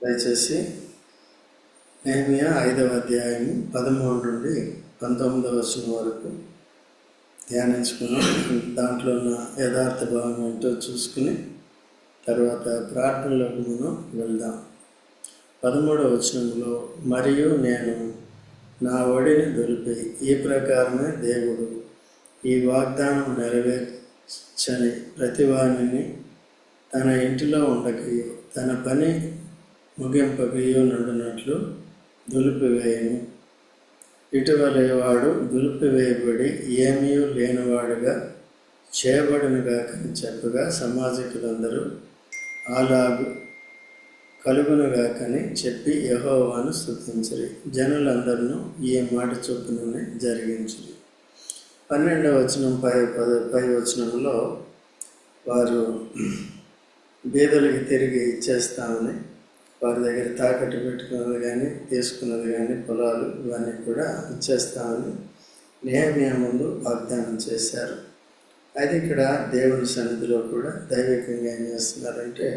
దయచేసి నెహెమ్యా 5వ అధ్యాయము 13 నుండి 19వ వచనం వరకు ధ్యానించుకుని దాంట్లో ఉన్న యథార్థ భావం ఏంటో చూసుకుని తర్వాత ప్రార్థనలోకి మనం వెళ్దాం. 13వ వచనంలో, మరియు నేను నా ఒడిని దులిపి ఈ ప్రకారమే దేవుడు ఈ వాగ్దానం నెరవేర్చని ప్రతివానిని తన ఇంటిలో ఉండకయో తన పని ముగింపకయో నుండినట్లు దులిపివేయను. ఇటీవలే వాడు దులిపివేయబడి ఏమీ లేనివాడుగా చేయబడునుగాకని చెప్పగా సమాజకులందరూ అలాగు కలుగునుగాకని చెప్పి యెహోవాను స్తుతించిరి. జనులందరూ ఈ మాట చొప్పుననే జరిగించిరి. 12వ వచనం పై వచనంలో వారు బీదలకి తిరిగి ఇచ్చేస్తామని, వారి దగ్గర తాకట్టు పెట్టుకున్నది కానీ తీసుకున్నది కానీ పొలాలు ఇవన్నీ కూడా ఇచ్చేస్తామని నెహెమ్యా ముందు వాగ్దానం చేశారు. అయితే ఇక్కడ దేవుని సన్నిధిలో కూడా దైవికంగా ఏం చేస్తున్నారంటే,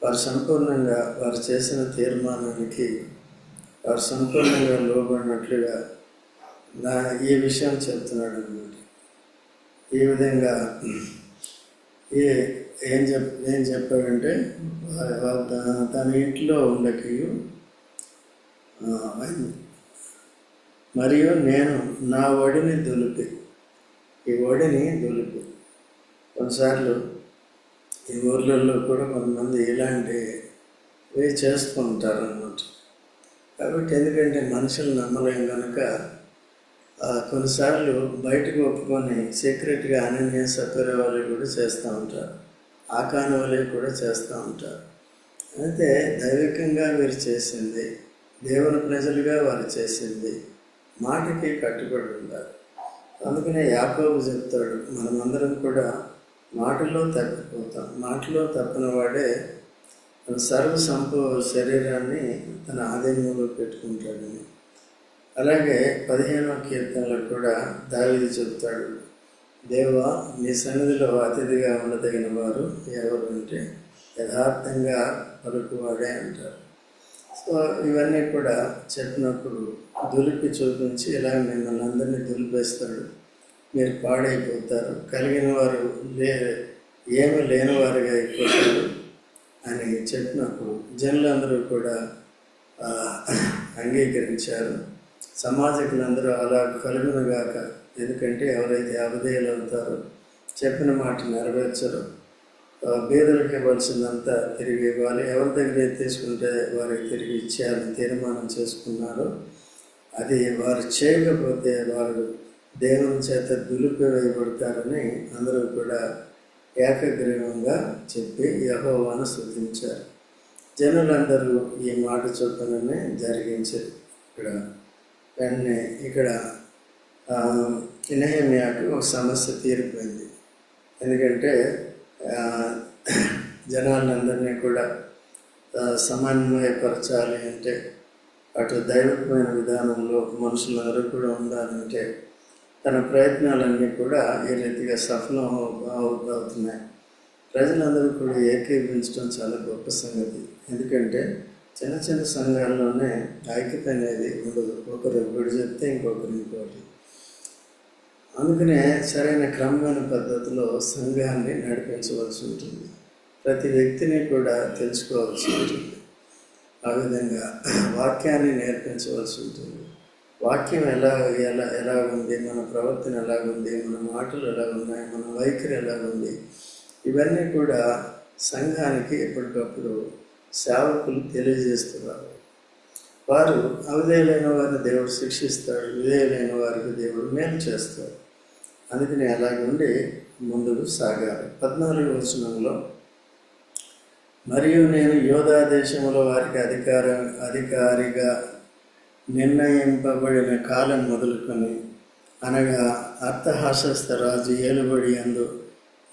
వారు సంపూర్ణంగా వారు చేసిన తీర్మానానికి వారు సంపూర్ణంగా లోబడినట్లుగా ఈ విషయం చెప్తున్నాడు అన్నమాట. ఈ విధంగా ఏం చెప్పాడంటే, తన ఇంట్లో ఉండకి మరియు నేను నా ఒడిని దులిపి, ఈ ఒడిని దులిపి. కొన్నిసార్లు ఈ ఊర్లలో కూడా కొంతమంది ఇలాంటివి చేస్తూ ఉంటారు అన్నమాట. కాబట్టి ఎందుకంటే మనుషులు నమ్మలేం కనుక కొన్నిసార్లు బయటకు ఒప్పుకొని సీక్రెట్గా అనన్య సపర్య వాళ్ళు కూడా చేస్తూ ఉంటారు, ఆకాని వాళ్ళు కూడా చేస్తూ ఉంటారు. అయితే దైవికంగా వీరు చేసింది, దేవుని ప్రజలుగా వారు చేసింది మాటకి కట్టుబడి ఉండాలి. అందుకనే యాకోబు చెప్తాడు, మనమందరం కూడా మాటలో తప్పిపోతాం, మాటలో తప్పిన వాడే తన శరీరాన్ని తన ఆధీనంలో పెట్టుకుంటాడని. అలాగే 15వ కీర్తనలో కూడా దావీదు చెప్తాడు, దేవా నీ సన్నిధిలో అతిథిగా ఉండదగిన వారు ఎవరు అంటే యథార్థంగా పలుకువాడే అంటారు. సో ఇవన్నీ కూడా చెప్పినప్పుడు దులిపి చూపించి ఇలా మిమ్మల్ని అందరినీ దులిపేస్తాడు, మీరు పాడైపోతారు, కలిగిన వారు ఏమీ లేనివారుగా అయిపోతారు అని చెప్పినప్పుడు జనులందరూ కూడా అంగీకరించారు. సమాజకులందరూ అలా కలుగునుగాక. ఎందుకంటే ఎవరైతే అవిధేయులు అవుతారో, చెప్పిన మాట నెరవేర్చరు, బీదలకు ఇవ్వాల్సిందంతా తిరిగి ఇవ్వాలి, ఎవరి దగ్గర తీసుకుంటే వారికి తిరిగి ఇచ్చేయాలని తీర్మానం చేసుకున్నారో అది వారు చేయకపోతే వారు దేవుని చేత దులిపివేయబడతారని అందరూ కూడా ఏకగ్రీవంగా చెప్పి యెహోవాను స్తుతించారు. జనులందరూ ఈ మాట చొప్పుననే జరిగించారు. వెంటనే ఇక్కడ నెహెమ్యాకు ఒక సమస్య తీరిపోయింది. ఎందుకంటే జనాలందరినీ కూడా సమన్వయపరచాలి అంటే, అటు దైవికమైన విధానంలో మనుషులందరూ కూడా ఉండాలంటే తన ప్రయత్నాలన్నీ కూడా ఈ రీతిగా సఫలం అవుతున్నాయి. ప్రజలందరూ కూడా ఏకీభవించడం చాలా గొప్ప సంగతి. ఎందుకంటే చిన్న చిన్న సంఘాల్లోనే ఐక్యత అనేది ఉండదు, ఒకరు ఒకటి చెప్తే ఇంకొకటి. అందుకనే సరైన క్రమమైన పద్ధతిలో సంఘాన్ని నడిపించవలసి ఉంటుంది. ప్రతి వ్యక్తిని కూడా తెలుసుకోవాల్సి ఉంటుంది. ఆ విధంగా వాక్యాన్ని నేర్పించవలసి ఉంటుంది. వాక్యం ఎలాగుంది, మన ప్రవర్తన ఎలాగుంది, మన మాటలు ఎలాగున్నాయి, మన వైఖరి ఎలాగుంది, ఇవన్నీ కూడా సంఘానికి ఎప్పటికప్పుడు సేవకులు తెలియజేస్తున్నారు. వారు అవిధేయులైన వారిని దేవుడు శిక్షిస్తాడు, విధేయులైన వారికి దేవుడు మేలు చేస్తాడు. అందుకని అలాగుండి ముందుకు సాగాలి. 14వ వచనంలో, మరియు నేను యూదా దేశంలో వారికి అధికారిగా నిర్ణయింపబడిన కాలం మొదలుకొని, అనగా అర్థహశస్త రాజు ఏలుబడి యందు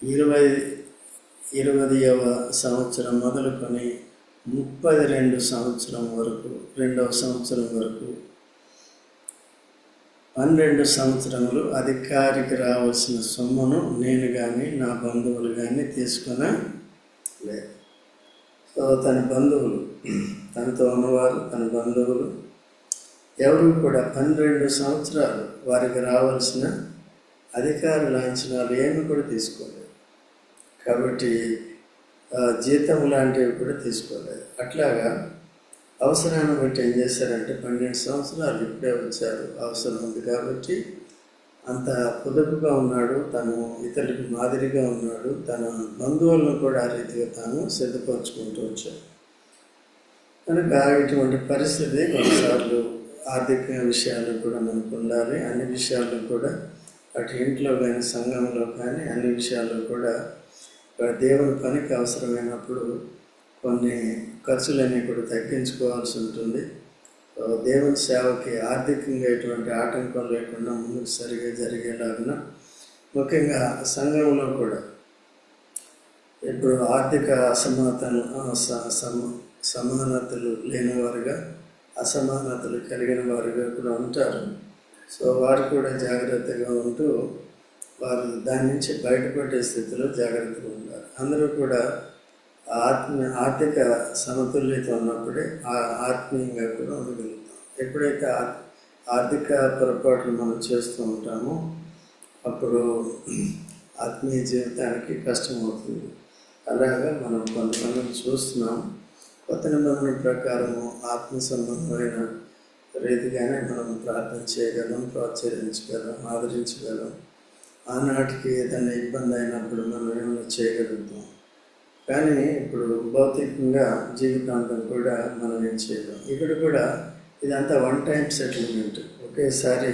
20వ సంవత్సరం మొదలుకొని 32వ సంవత్సరం వరకు 12 సంవత్సరములు అధికారికి రావాల్సిన సొమ్మును నేను కానీ నా బంధువులు కానీ తీసుకునలేదు. సో తన బంధువులు తనతో ఉన్నవారు, తన బంధువులు ఎవరు కూడా 12 సంవత్సరాలు వారికి రావాల్సిన అధికార లాంఛనాలు ఏమి కూడా తీసుకోలేదు. కాబట్టి జీతం లాంటివి కూడా తీసుకోలేదు. అట్లాగా అవసరాన్ని బట్టి ఏం చేశారంటే 12 సంవత్సరాలు ఇప్పుడే వచ్చారు, అవసరం ఉంది కాబట్టి అంత పొదుపుగా ఉన్నాడు, తను ఇతరులకు మాదిరిగా ఉన్నాడు, తన బంధువులను కూడా ఆ రీతిగా తాను సిద్ధపరచుకుంటూ వచ్చాడు. కనుక ఇటువంటి పరిస్థితి కొన్నిసార్లు ఆర్థిక విషయాలు కూడా మనకు ఉండాలి. అన్ని విషయాల్లో కూడా అటు ఇంట్లో కానీ సంఘంలో కానీ అన్ని విషయాల్లో కూడా దేవుని పనికి అవసరమైనప్పుడు కొన్ని ఖర్చులన్నీ కూడా తగ్గించుకోవాల్సి ఉంటుంది. దేవుని సేవకి ఆర్థికంగా ఎటువంటి ఆటంకం లేకుండా ముందుకు సరిగా జరిగేలాగిన, ముఖ్యంగా సంఘంలో కూడా ఇప్పుడు ఆర్థిక సమానతలు లేనివారుగా, అసమానతలు కలిగిన వారుగా కూడా ఉంటారు. సో వారు కూడా జాగ్రత్తగా ఉంటూ వారు దాని నుంచి బయటపడే స్థితిలో జాగ్రత్తగా ఉండాలి. అందరూ కూడా ఆర్థిక సమతుల్యత ఉన్నప్పుడే ఆత్మీయంగా కూడా ఉండగలుగుతాం. ఎప్పుడైతే ఆర్థిక పొరపాట్లు మనం చేస్తూ ఉంటామో అప్పుడు ఆత్మీయ జీవితానికి కష్టమవుతుంది. అలాగా మనం కొంతమందిని చూస్తున్నాం. కొత్త నిబంధన ప్రకారము ఆత్మ సంబంధమైన రీతిగానే మనం ప్రార్థన చేయగలం, ప్రోత్సహించగలం, ఆదరించగలం. ఆనాటికి ఏదైనా ఇబ్బంది అయినప్పుడు మనం ఏమైనా చేయగలుగుతాం. కానీ ఇప్పుడు భౌతికంగా జీవితాంతం కూడా మనం ఏం చేయలేం. ఇక్కడ కూడా ఇదంతా వన్ టైం సెటిల్మెంట్, ఒకేసారి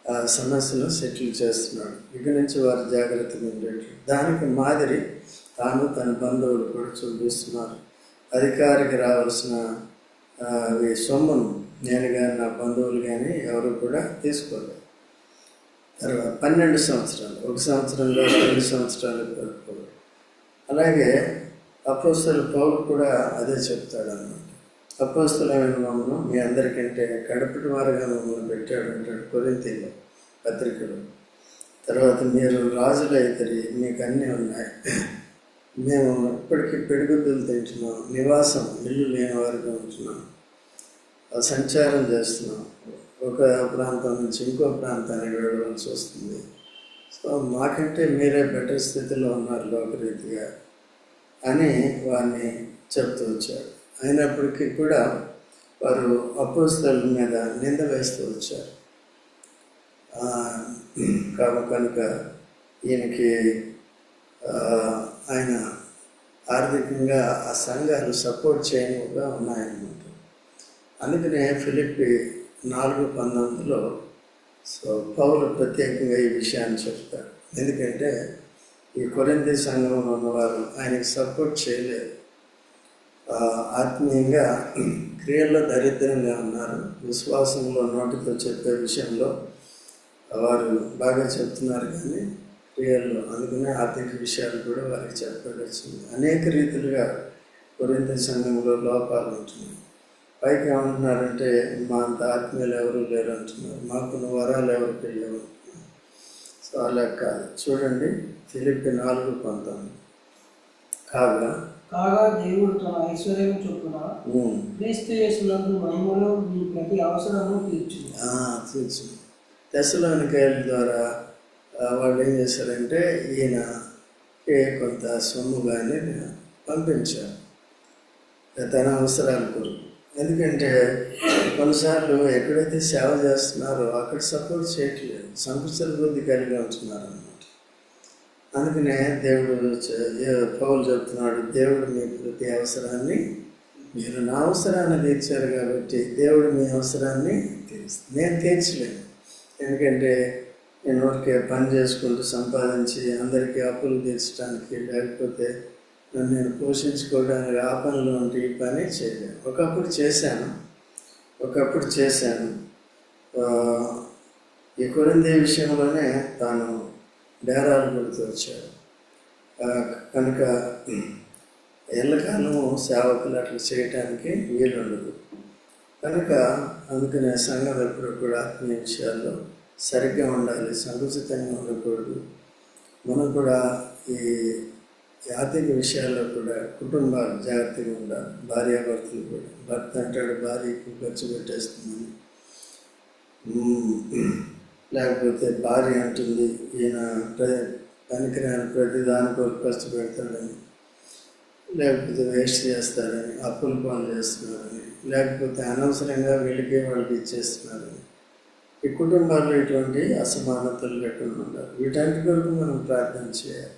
ఆ సమస్యను సెటిల్ చేస్తున్నాడు. ఇక నుంచి వారు జాగ్రత్తగా ఉండేది. దానికి మాదిరి తాను తన బంధువులు కూడా చూపిస్తున్నారు. అధికారికి రావాల్సిన సొమ్మును నేను కానీ నా బంధువులు కానీ ఎవరు కూడా తీసుకోలేదు. తర్వాత 12 సంవత్సరాలు, 1 సంవత్సరంలో 2 సంవత్సరాలు గడుపుకోవాలి. అలాగే అపోస్తలుడు పౌలు కూడా అదే చెప్తాడు అన్నమాట. అపోస్తలమైన మమ్మల్ని మీ అందరికంటే కడపటి వారుగా మమ్మల్ని పెట్టాడు అంటాడు కొరింథీయుల పత్రికలో. తర్వాత మీరు రాజులు అవుతారు, మీకు అన్నీ ఉన్నాయి, మేము ఇప్పటికీ పిడిగుద్దులు తింటున్నాం, నివాసం ఇల్లు లేని వారిగా ఉంటున్నాం, సంచారం చేస్తున్నాం, ఒక ప్రాంతం నుంచి ఇంకో ప్రాంతానికి వెళ్ళవలసి వస్తుంది. సో మాకంటే మీరే బెటర్ స్థితిలో ఉన్నారు లోకరీతిగా అని వారిని చెప్తూ వచ్చారు. అయినప్పటికీ కూడా వారు అపోస్తలుల మీద నింద వేస్తూ వచ్చారు. కనుక ఈయనకి ఆయన ఆర్థికంగా ఆ సంఘాలు సపోర్ట్ చేయనివిగా ఉన్నాయన్నమాట. అందుకనే ఫిలిప్పి 4:19లో సో పౌలు ప్రత్యేకంగా ఈ విషయాన్ని చెప్తాడు. ఎందుకంటే ఈ కొరింథీ సంఘంలో ఉన్నవారు ఆయనకి సపోర్ట్ చేయలేదు. ఆత్మీయంగా క్రియల్లో దరిద్రంగా ఉన్నారు. విశ్వాసంలో నోటితో చెప్పే విషయంలో వారు బాగా చెప్తున్నారు, కానీ క్రియల్లో, అందుకనే ఆర్థిక విషయాలు కూడా వారికి చెప్పవలసింది. అనేక రీతిలుగా కొరింథీ సంఘంలో లోపాలు ఉంటున్నాయి. పైకి ఏమంటున్నారంటే మా అంత ఆత్మీయులు ఎవరు లేరు అంటున్నారు, మాకున్న వరాలు ఎవరికి లేవు అంటున్నారు. సో అలా కాదు. చూడండి ఫిలిప్పి 4:19. కాగా దేవుడు తన ఐశ్వర్యం చొప్పున క్రీస్తు యేసునందు మహిమలో మీ ప్రతి అవసరము తీర్చు. తెస్సలోనికైల ద్వారా వాళ్ళు ఏం చేశారంటే ఈయనకి కొంత సొమ్ము కానీ పంపించారు తన అవసరాల కొరకు. ఎందుకంటే కొన్నిసార్లు ఎక్కడైతే సేవ చేస్తున్నారో అక్కడ సపోర్ట్ చేయట్లేదు, సంకుచిత బుద్ధి కలిగి ఉంటున్నారు అన్నమాట. అందుకనే దేవుడు పౌలు చెప్తున్నాడు, దేవుడు మీ ప్రతి అవసరాన్ని, మీరు నా అవసరాన్ని తీర్చారు కాబట్టి దేవుడు మీ అవసరాన్ని నేను తీర్చలేను. ఎందుకంటే నేను ఊరికే పని చేసుకుంటూ సంపాదించి అందరికీ అప్పులు తీర్చడానికి, లేకపోతే నన్ను నేను పోషించుకోవడానికి ఆ పనులు ఉంటే ఈ పని చేయలేను. ఒకప్పుడు చేశాను. ఈ కొరింథీ విషయంలోనే తాను డేరాలు పెడుతూ వచ్చాడు. కనుక ఎల్లకాలము సేవకులు అట్లా చేయటానికి వీలుండదు. కనుక అందుకనే సంఘం ఎప్పుడు కూడా ఆత్మీయ విషయాల్లో సరిగ్గా ఉండాలి, సంకుచితంగా ఉండకూడదు. మనం కూడా ఈ ఆర్థిక విషయాల్లో కూడా కుటుంబాలు జాగ్రత్తగా ఉండాలి. భార్యాభర్తలు కూడా, భర్త అంటాడు భార్యకు ఖర్చు పెట్టేస్తుందని, లేకపోతే భార్య అంటుంది ఈయన పనికిరాని ప్రతి దానికో ఖర్చు పెడతాడని, లేకపోతే వేస్ట్ చేస్తాడని, అప్పుల పాలు చేస్తున్నారని, లేకపోతే అనవసరంగా వీళ్ళకి వాళ్ళకి ఇచ్చేస్తున్నారని. ఈ కుటుంబాల్లో ఇటువంటి అసమానతలు లేకుండా ఉండాలి. వీటన్నిటి వరకు మనం ప్రార్థన చేయాలి.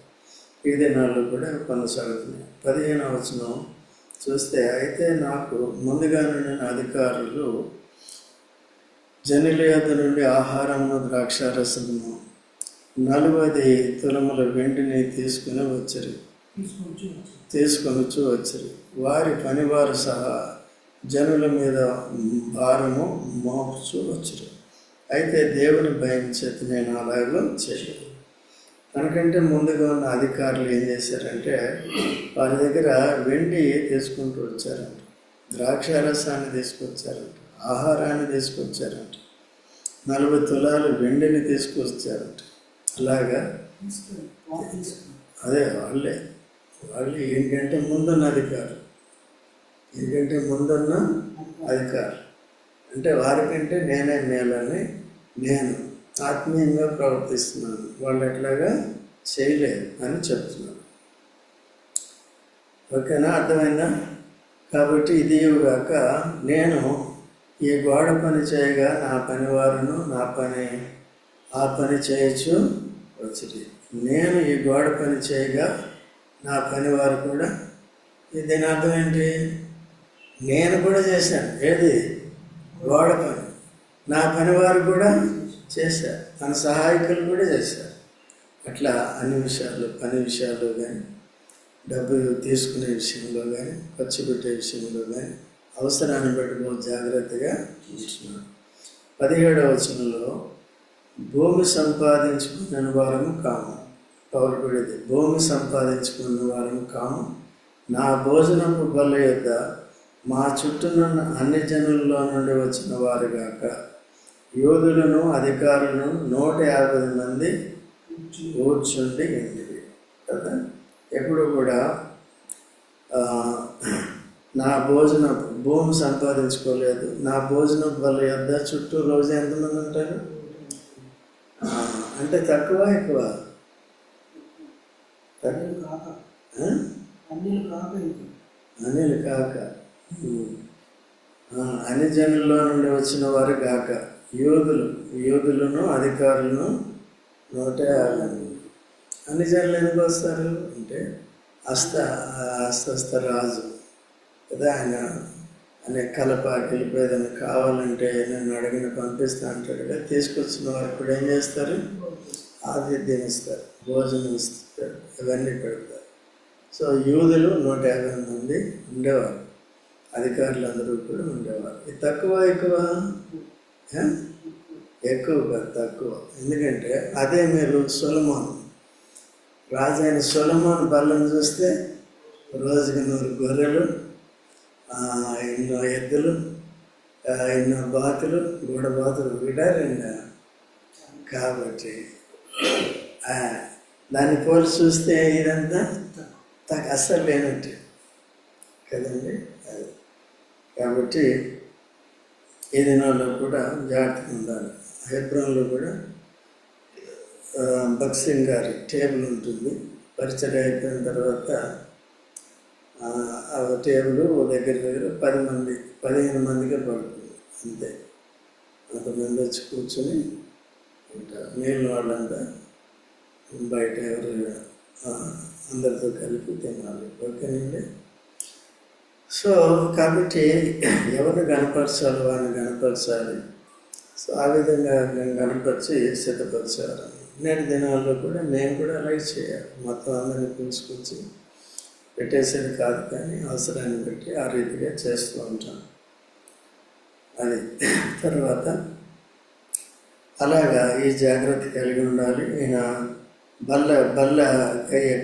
ఈ దినాల్లో కూడా కొనసాగుతున్నాయి. 15వ వచనం చూస్తే, అయితే నాకు ముందుగానే అధికారులు జనుల యొద్ద నుండి ఆహారమును ద్రాక్షారసమును 40 తులముల వెండిని తీసుకొని వచ్చారు. వారి పనివారు సహా జనుల మీద భారము మోపుచూ వచ్చారు. అయితే దేవుని భయం చేత నేను అలాగో చేయలేదు. తనకంటే ముందుగా ఉన్న అధికారులు ఏం చేశారంటే, వారి దగ్గర వెండి తీసుకుంటూ వచ్చారంట, ద్రాక్షారసాన్ని తీసుకొచ్చారంట, ఆహారాన్ని తీసుకొచ్చారంట, 40 తులాలు వెండిని తీసుకొచ్చారంట. అలాగా అదే వాళ్ళు ఏంటంటే ముందున్న అధికారులు, అంటే వారికంటే నేనే మేలని నేను ఆత్మీయంగా ప్రవర్తిస్తున్నాను, వాళ్ళు ఎట్లాగా చేయలేదు అని చెప్తున్నాను. ఓకేనా, అర్థమైందా? కాబట్టి ఇది కాక నేను ఈ గోడ పని చేయగా నా పనివారును ఆ పని చేయొచ్చు వచ్చింది. నేను ఈ గోడ పని చేయగా నా పనివారు కూడా, దీని అర్థం ఏంటి? నేను కూడా చేశాను ఏది? గోడ పని. నా పనివారు కూడా చేశారు, తన సహాయకులు కూడా చేశారు. అట్లా అన్ని విషయాలు, పని విషయాల్లో కానీ, డబ్బు తీసుకునే విషయంలో కానీ, ఖర్చు పెట్టే విషయంలో కానీ అవసరాన్ని బట్టి జాగ్రత్తగా ఉంటున్నాడు. 17వ వచనంలో, భూమి సంపాదించుకున్న వారము కాము, పౌలు పడేది, భూమి సంపాదించుకున్న వారము కాము, నా భోజనపు బల్ల యొద్ద మా చుట్టూనున్న అన్ని జనుల్లో నుండి వచ్చిన వారు గాక యోధులను అధికారులను 150 మంది కూర్చుండి ఇంటివి కదా. ఎప్పుడు కూడా నా భూమి సంపాదించుకోలేదు, నా భోజనం బల్ల యొద్ద చుట్టూ రోజు ఎంతమంది ఉంటారు? అంటే తక్కువ ఎక్కువ? అనిల్ కాక అన్ని జనుల్లో నుండి వచ్చిన వారు గాక యోధులను అధికారులను 150. అన్ని జనులు ఎందుకు వస్తారు అంటే, అస్త రాజు కదా, ఆయన అనే కలపాకిలు ఏదైనా కావాలంటే నన్ను అడిగిన పంపిస్తా అంటాడు కదా. తీసుకొచ్చిన వారు కూడా ఏం చేస్తారు? ఆతిథ్యం ఇస్తారు, భోజనం ఇస్తారు, ఇవన్నీ పెడతారు. సో యూదులు 150 మంది ఉండేవారు, అధికారులు అందరూ కూడా ఉండేవారు. ఇది తక్కువ ఎక్కువ? ఎక్కువ కాదు, తక్కువ. ఎందుకంటే అదే మీరు సొలొమోను, రాజైన సొలొమోను బల్లను చూస్తే రోజుకి 100 గొర్రెలు, ఎన్నో ఎద్దులు, ఎన్నో బాతులు, గూడబాతులు విడారండి. కాబట్టి దాన్ని పోల్చి చూస్తే ఇదంతా అస్సలు లేనట్టు కదండి. అది కాబట్టి ఈ దినాల్లో కూడా జాగ్రత్తగా ఉండాలి. హెబ్రోన్లో కూడా బక్సింగ్ గారి టేబుల్ ఉంటుంది. పరిచయం అయిపోయిన తర్వాత ఆ టేబుల్ దగ్గర 15 మందిగా పడుతుంది అంతే. అంతమంది వచ్చి కూర్చొని ఉంటారు. మిగిలిన వాళ్ళంతా బయట ఎవరు అందరితో కలిపి తినాలి. ఓకేనండి. సో కాబట్టి ఎవరిని గణపరచాలి, వారిని గణపరచాలి. సో ఆ విధంగా గణపరిచి సిద్ధపరచాలి. నేటి దినాల్లో కూడా మేము కూడా అలాగే చేయాలి. మొత్తం అందరినీ పిలుచుకొచ్చి పెట్టేసేది కాదు, కానీ అవసరాన్ని బట్టి ఆ రీతిగా చేస్తూ ఉంటాం. అది తర్వాత అలాగా ఈ జాగ్రత్త కలిగి ఉండాలి. ఈయన బల్ల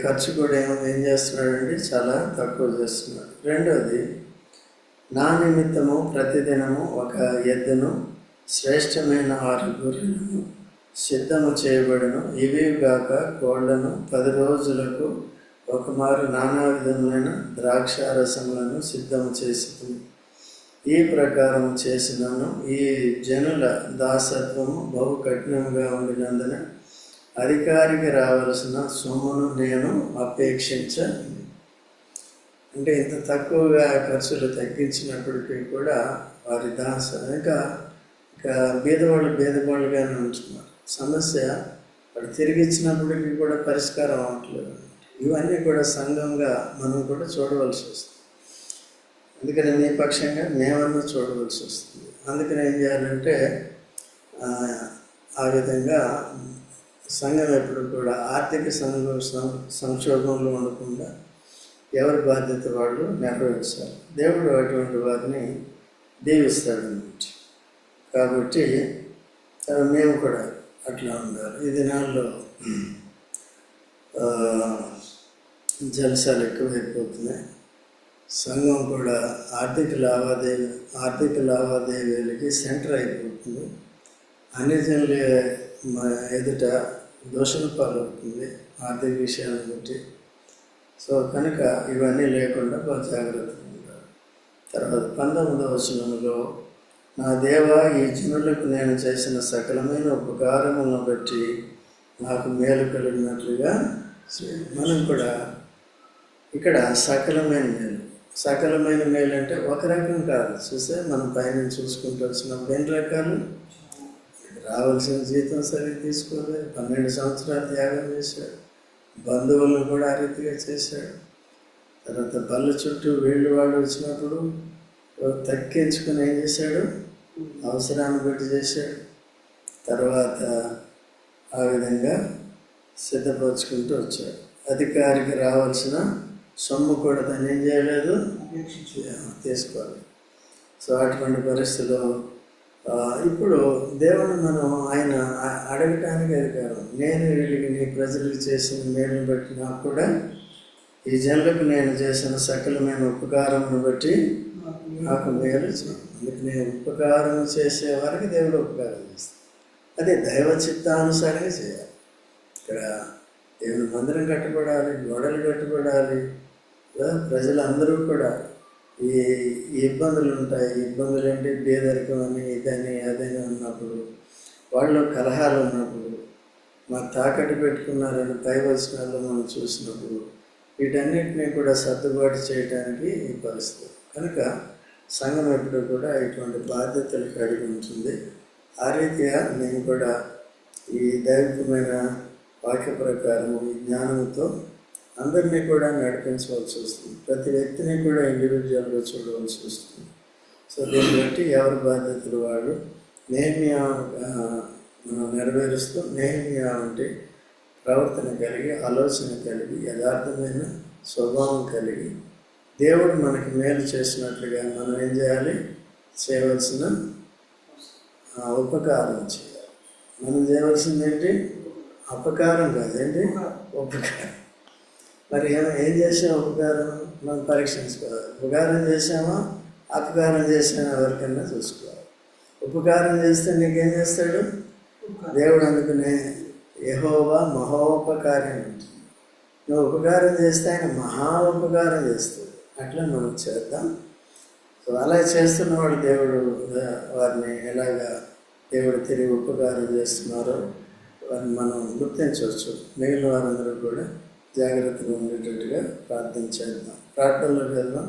ఖర్చు కూడా ఏం చేస్తున్నాడండి? చాలా తక్కువ చేస్తున్నాడు. రెండోది, నా నిమిత్తము ప్రతిదినము ఒక ఎద్దును, శ్రేష్టమైన 6 గొర్రెలను సిద్ధము చేయబడను. ఇవి గాక కోళ్లను 10 రోజులకు ఒకమారు నానా విధములైన ద్రాక్షారసములను సిద్ధము చేసి ఈ ప్రకారం చేసినాను. ఈ జనుల దాసత్వము బహు కఠినంగా ఉండినందున అధికారికి రావలసిన సొమ్మును నేను అపేక్షించ. అంటే ఇంత తక్కువగా ఖర్చులు తగ్గించినప్పటికీ కూడా వారి ఇంకా బీదవాళ్ళుగానే ఉంటున్నారు. సమస్య వాడు తిరిగి ఇచ్చినప్పటికీ కూడా పరిష్కారం అవ్వట్లేదు. ఇవన్నీ కూడా సంఘంగా మనం కూడా చూడవలసి వస్తుంది. అందుకని నీ పక్షంగా మేమన్నా చూడవలసి వస్తుంది. అందుకని ఏం చేయాలంటే ఆ విధంగా సంఘం ఎప్పుడు కూడా ఆర్థిక సంక్షోభంలో ఉండకుండా ఎవరి బాధ్యత వాళ్ళు నెరవేర్చాలి. దేవుడు అటువంటి వారిని దీవిస్తాడన్నమాట. కాబట్టి మేము కూడా అట్లా ఉండాలి. ఈ దినాల్లో జలసాలు ఎక్కువైపోతున్నాయి. సంఘం కూడా ఆర్థిక లావాదేవీలకి సెంటర్ అయిపోతుంది. అన్ని జనుల ఎదుట దోషణ పాలవుతుంది ఆర్థిక విషయాన్ని బట్టి. సో కనుక ఇవన్నీ లేకుండా బాగా జాగ్రత్తగా ఉండాలి. తర్వాత 19వ వచనంలో, నా దేవా, ఈ జనులకు నేను చేసిన సకలమైన ఉపకారములను బట్టి నాకు మేలు కలిగినట్లుగా. మనం కూడా ఇక్కడ సకలమైన మేలు అంటే ఒక రకం కాదు. చూస్తే మనం పైన చూసుకుంటూ వచ్చినప్పుడు ఎన్ని రకాలు. రావాల్సిన జీతం సరిగ్గా తీసుకోలేదు, 12 సంవత్సరాలు త్యాగం చేశాడు, బంధువులను కూడా ఆ రీతిగా చేశాడు. తర్వాత బల్ల చుట్టూ వాళ్ళు వచ్చినప్పుడు తక్కించుకొని ఏం చేశాడు, అవసరాన్ని బట్టి చేశాడు. తర్వాత ఆ విధంగా సిద్ధపరచుకుంటూ వచ్చాడు. అధికారికి రావాల్సిన సొమ్ము కూడా తను ఏం చేయలేదు, తీసుకోవాలి. సో అటువంటి పరిస్థితుల్లో ఇప్పుడు దేవుడు ఆయన అడగటానికి అధికారం. నేను వీళ్ళకి నీ ప్రజలకు చేసిన మేలును బట్టి నాకు కూడా ఈ జనులకు నేను చేసిన సకలమైన ఉపకారమును బట్టి నాకు మేలు చేయాలి. అందుకు నేను ఉపకారం చేసేవారికి దేవుడు ఉపకారం చేస్తాను. అదే దైవ చిత్తానుసారంగా చేయాలి. ఇక్కడ దేవుని మందిరం కట్టబడాలి, గోడలు కట్టబడాలి. ప్రజలందరూ కూడా ఈ ఇబ్బందులు ఉంటాయి. ఇబ్బందులు ఏంటి, పేదరికం అని ఇదని అదని ఉన్నప్పుడు, వాళ్ళు కలహాలు ఉన్నప్పుడు, తాకట్టు పెట్టుకున్నారని పై వచనాల్లో మనం చూసినప్పుడు, వీటన్నిటినీ కూడా సర్దుబాటు చేయడానికి ఈ పరిస్థితి. కనుక సంఘం ఎప్పుడు కూడా ఇటువంటి బాధ్యతలు కలిగి ఉంటుంది. ఆ రీతిగా నేను కూడా ఈ దైవికమైన వాక్య ప్రకారం ఈ జ్ఞానంతో అందరినీ కూడా నడిపించవలసి వస్తుంది. ప్రతి వ్యక్తిని కూడా ఇండివిజువల్గా చూడవలసి వస్తుంది. సో దీన్ని బట్టి ఎవరి బాధ్యతలు వాళ్ళు నెహెమ్యా మనం నెరవేరుస్తూ, నెహెమ్యా అంటే ప్రవర్తన కలిగి, ఆలోచన కలిగి, యథార్థమైన స్వభావం కలిగి, దేవుడు మనకి మేలు చేసినట్లుగా మనం ఏం చేయాలి, చేయవలసిన ఉపకారం చేయాలి. మనం చేయవలసింది ఏంటి, అపకారం కాదేంటి, ఉపకారం. మరి ఏం చేసాం ఉపకారం, మనం పరీక్షించుకోవాలి. ఉపకారం చేసామా, అపకారం చేసామా ఎవరికైనా చూసుకోవాలి. ఉపకారం చేస్తే నీకేం చేస్తాడు దేవుడు. అందుకనే యెహోవా మహోపకారం ఉంటుంది. నువ్వు ఉపకారం చేస్తే ఆయన మహా ఉపకారం చేస్తాడు. అట్లా మనం చేద్దాం. సో అలా చేస్తున్నవాడు దేవుడు వారిని ఎలాగా దేవుడు తిరిగి ఉపకారం చేస్తున్నారో వారిని మనం గుర్తించవచ్చు. మిగిలిన వారందరూ కూడా జాగ్రత్తగా ఉండేటట్టుగా ప్రార్థన చేద్దాం. ప్రార్థనలోకి వెళ్దాం.